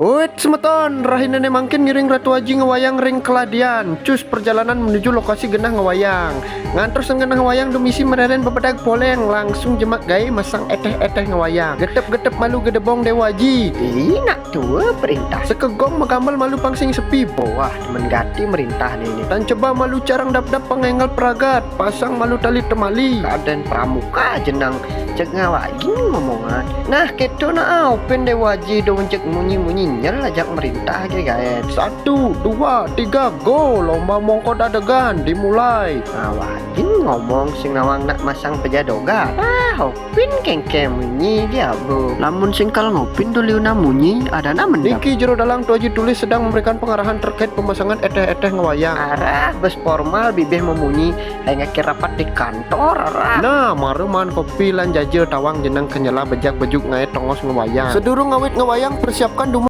Wait semeton, rahina mangkin ngiring Ratu Aji ngewayang ring keladian. Cus perjalanan menuju lokasi genah ngewayang. Ngantor genah ngewayang domisi mereren bebedag poleng. Langsung jemak gay masang eteh-eteh ngewayang. Getep-getep malu gedebong Dewa Aji. Nak tua perintah. Sekegong megambal malu pangsing sepi. Wah, menggati merintah nih. Dan coba malu carang dap-dap pengenggal peragat. Pasang malu tali temali. Kaden pramuka jenang cek ngawagi ngomongan. Nah keto na open Dewa Aji dong cek munyi-munyi nyel ajak merintah ke gaet. 1, 2, 3, go. Lomba mongko dadegan dimulai. Ngawagi ngomong sing nawang nak masang pejadoga. Hopin kengke munyi dia bu. Lamun singkal ngopin dulu na munyi ada na mendap. Niki jero dalang Tu Aji tulis sedang memberikan pengarahan terkait pemasangan eteh-eteh ngewayang. Arah bes formal bibih memunyi hanya rapat di kantor arah. Nah, maruman kopi lan jajil tawang jeneng kenyela bejak bejuk ngait tongos ngewayang. Sedurung ngawit ngewayang persiapkan